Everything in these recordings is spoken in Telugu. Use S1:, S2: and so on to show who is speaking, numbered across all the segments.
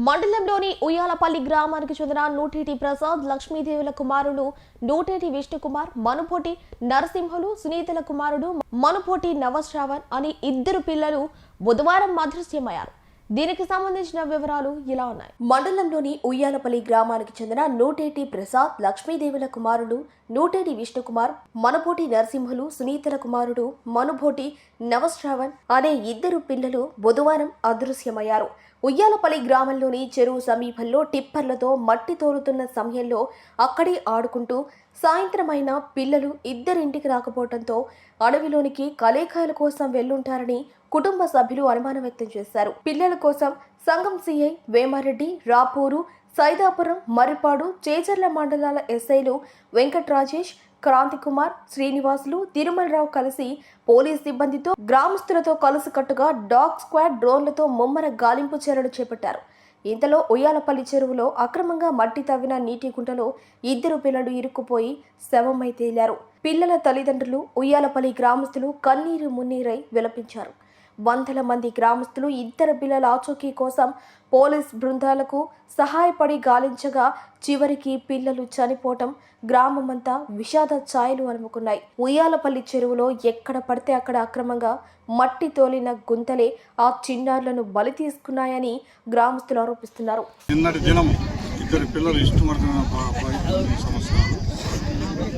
S1: మండలంలోని ఉయ్యాలపల్లి గ్రామానికి చెందిన నూటేటి ప్రసాద్ లక్ష్మీదేవుల కుమారుడు నూటేటి విష్ణుకుమార్ మనుపోటి నరసింహులు సునీతల కుమారుడు మనుపోటి నవశ్రావణ్ అనే ఇద్దరు పిల్లలు బుధవారం అదృశ్యమయ్యారు. దీనికి సంబంధించిన వివరాలు ఇలా ఉన్నాయి. మండలంలోని ఉయ్యాలపల్లి గ్రామానికి చెందిన నూటేటి ప్రసాద్ లక్ష్మీదేవుల కుమారుడు నూటేటి విష్ణుకుమార్ మనుపోటి నరసింహులు సునీతల కుమారుడు మనుపోటి నవశ్రావణ్ అనే ఇద్దరు పిల్లలు బుధవారం అదృశ్యమయ్యారు. ఉయ్యాలపల్లి గ్రామంలోని చెరువు సమీపంలో టిప్పర్లతో మట్టి తోలుతున్న సమయంలో అక్కడే ఆడుకుంటూ సాయంత్రమైన పిల్లలు ఇద్దరింటికి రాకపోవడంతో అడవిలోనికి కలేకాయల కోసం వెళ్లుంటారని కుటుంబ సభ్యులు అనుమానం వ్యక్తం చేశారు. పిల్లల కోసం సంఘం సిఐ వేమారెడ్డి, రాపూరు, సైదాపురం, మర్రిపాడు, చేజర్ల మండలాల ఎస్ఐలు వెంకట్రాజేష్, క్రాంతికుమార్, శ్రీనివాసులు, తిరుమలరావు కలిసి పోలీస్ సిబ్బందితో గ్రామస్తులతో కలుసుకట్టుగా డాగ్ స్క్వాడ్ డ్రోన్లతో ముమ్మర గాలింపు చర్యలు చేపట్టారు. ఇంతలో ఉయ్యాలపల్లి చెరువులో అక్రమంగా మట్టి తవ్విన నీటి గుంటలో ఇద్దరు పిల్లలు ఇరుక్కుపోయి శవమై తేలారు. పిల్లల తల్లిదండ్రులు, ఉయ్యాలపల్లి గ్రామస్తులు కన్నీరు మున్నీరై విలపించారు. వందల మంది గ్రామస్తులు ఇద్దరు పిల్లల ఆచూకీ కోసం పోలీస్ బృందాలకు సహాయపడి గాలించగా చివరికి పిల్లలు చనిపోవటం గ్రామమంతా విషాద ఛాయలు అలుముకున్నాయి. ఉయ్యాలపల్లి చెరువులో ఎక్కడ పడితే అక్కడ అక్రమంగా మట్టి తోలిన గుంతలే ఆ చిన్నారులను బలి తీసుకున్నాయని గ్రామస్తులు ఆరోపిస్తున్నారు.
S2: నిన్నటి దినం ఇద్దరు పిల్లలు ఇష్టమర్దన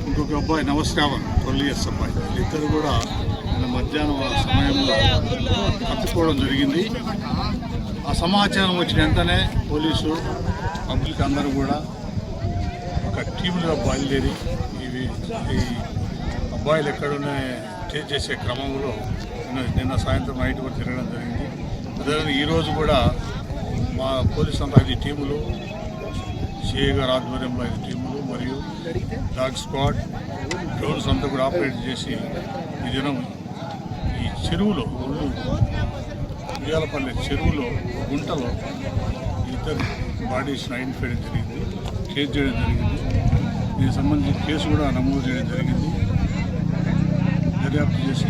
S2: ఇంకొక అబ్బాయి నవశ్రావణ్ 12 years అబ్బాయి, ఇద్దరు కూడా మధ్యాహ్నం సమయంలో తప్పిపోవడం జరిగింది. ఆ సమాచారం వచ్చిన వెంటనే పోలీసు పబ్లిక్ అందరూ కూడా ఒక టీములుగా బయలుదేరి ఈ అబ్బాయిలు ఎక్కడున్నా చేసే క్రమంలో నిన్న సాయంత్రం నైట్ వరకు తిరగడం జరిగింది. అదేవిధంగా ఈరోజు కూడా మా పోలీసు అంతా 5 టీములు, సిఐ గారి ఆధ్వర్యంలో 5 టీములు మరియు డాగ్ స్క్వాడ్ డ్రోన్స్ అంతా కూడా ఆపరేట్ చేసి ఈ దినం ఈ చెరువులో ఉయ్యాలపల్లి చెరువులో గుంటలో ఇద్దరు బాడీస్ ఐడెంటిఫై చేయడం జరిగింది, కేసు చేయడం జరిగింది. దీనికి సంబంధించి కేసు కూడా నమోదు చేయడం జరిగింది. దర్యాప్తు చేసి